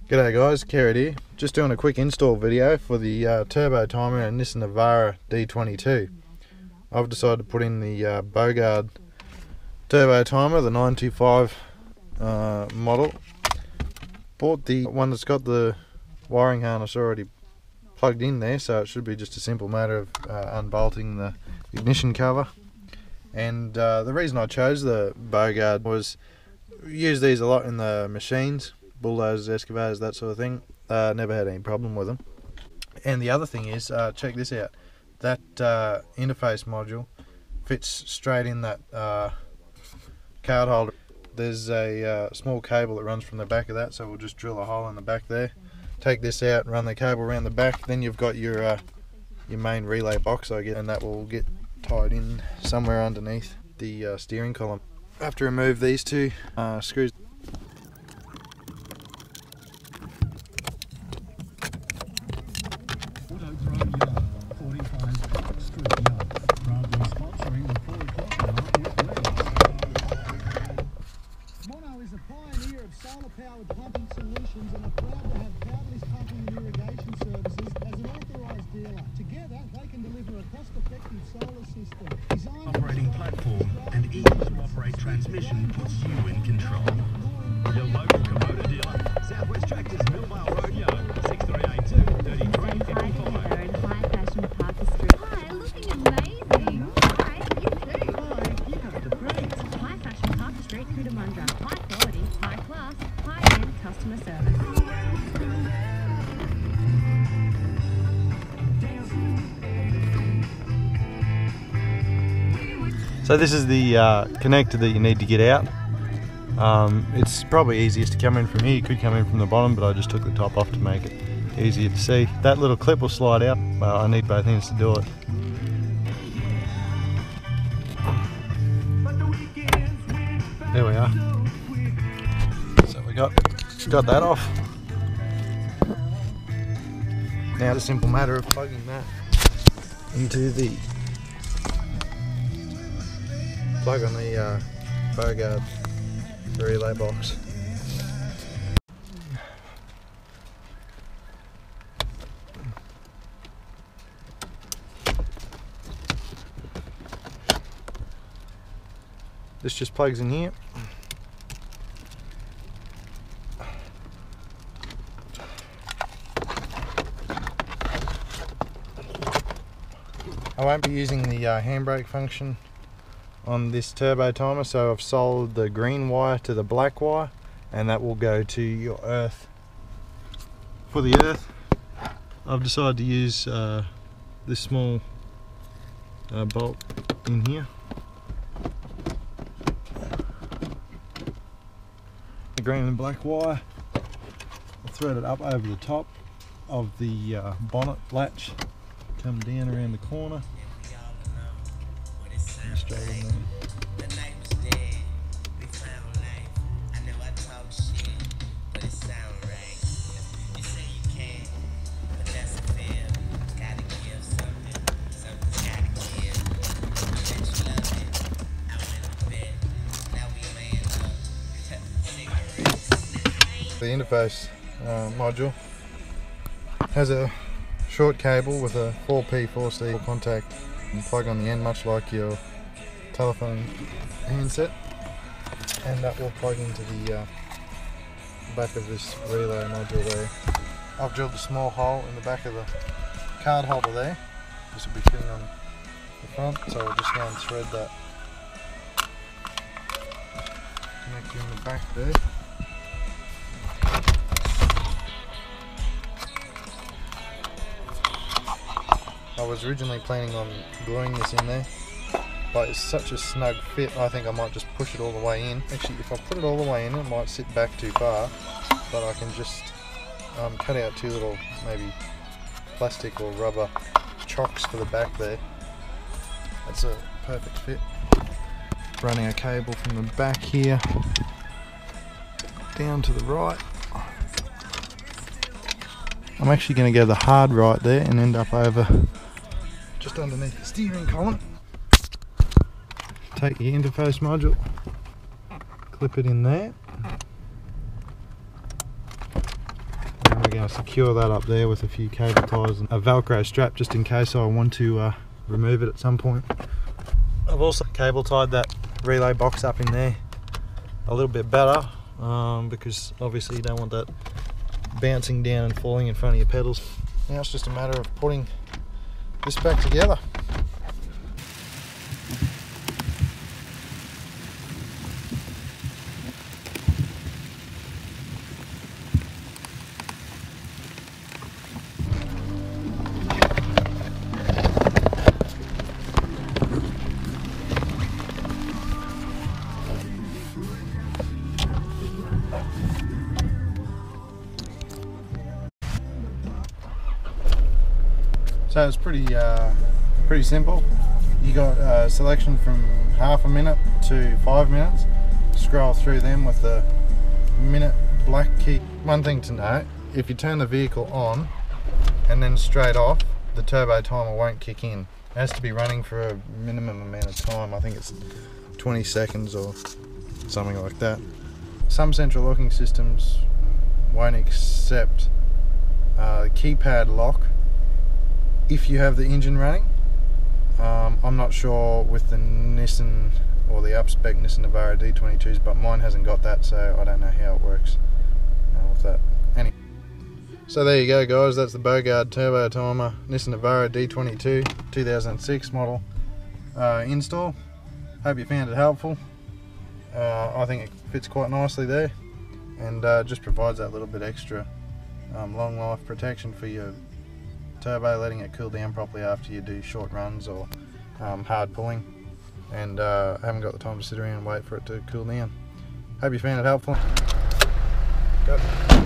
G'day guys, Kerrod here. Just doing a quick install video for the turbo timer and Nissan Navara D22. I've decided to put in the Bogaard Turbo timer, the 925 model. Bought the one that's got the wiring harness already plugged in there, so it should be just a simple matter of unbolting the ignition cover. And the reason I chose the Bogaard was we use these a lot in the machines, bulldozers, excavators, that sort of thing. Never had any problem with them. And the other thing is, check this out, that interface module fits straight in that card holder. There's a small cable that runs from the back of that, so we'll just drill a hole in the back there, take this out, run the cable around the back, then you've got your main relay box, I guess, and that will get tied in somewhere underneath the steering column. I have to remove these two screws. Solar-powered pumping solutions and are proud to have Powderly's Pumping and Irrigation Services as an authorised dealer. Together, they can deliver a cost-effective solar system. Operating platform and easy to operate transmission puts you in control. Your local Kubota dealer, Southwest Tractors, Millvale Road Yard, 6382-3355. Hi, looking amazing. Hi, you too. Hi, you have to breathe. High Fashion Parker Street, Cootamundra. High quality, high class, high-end customer service. So this is the connector that you need to get out. It's probably easiest to come in from here. You could come in from the bottom, but I just took the top off to make it easier to see. That little clip will slide out, but I need both ends to do it. There we are. So we got that off. Now it's a simple matter of plugging that into the plug on the Bogaard relay box. This just plugs in here. I won't be using the handbrake function on this turbo timer, so I've soldered the green wire to the black wire, and that will go to your earth. For the earth, I've decided to use this small bolt in here. The green and black wire, I'll thread it up over the top of the bonnet latch, come down around the corner, and straight in there. The interface module has a short cable with a 4P 4C contact and plug on the end, much like your telephone handset, and that will plug into the back of this relay module there. I've drilled a small hole in the back of the card holder there. This will be fitting on the front, so I'll just go and thread that connector in the back there. I was originally planning on gluing this in there, but it's such a snug fit, I think I might just push it all the way in. Actually, if I put it all the way in, it might sit back too far, but I can just cut out two little, maybe plastic or rubber chocks for the back there. That's a perfect fit. Running a cable from the back here down to the right. I'm actually going to go the hard right there and end up over just underneath the steering column. Take your interface module, clip it in there, going to secure that up there with a few cable ties and a Velcro strap just in case I want to remove it at some point. I've also cable tied that relay box up in there a little bit better because obviously you don't want that bouncing down and falling in front of your pedals. Now it's just a matter of putting this back together. So it's pretty simple. You got a selection from half a minute to 5 minutes. Scroll through them with the minute black key. One thing to note, if you turn the vehicle on and then straight off, the turbo timer won't kick in. It has to be running for a minimum amount of time. I think it's 20 seconds or something like that. Some central locking systems won't accept keypad lock if you have the engine running. I'm not sure with the Nissan or the up-spec Nissan Navara D22s, but mine hasn't got that, so I don't know how it works with that. Anyway, so there you go guys, that's the Bogaard Turbo Timer Nissan Navara D22 2006 model install. Hope you found it helpful. I think it fits quite nicely there and just provides that little bit extra long life protection for your turbo, letting it cool down properly after you do short runs or hard pulling, and haven't got the time to sit around and wait for it to cool down. Hope you found it helpful. Got it.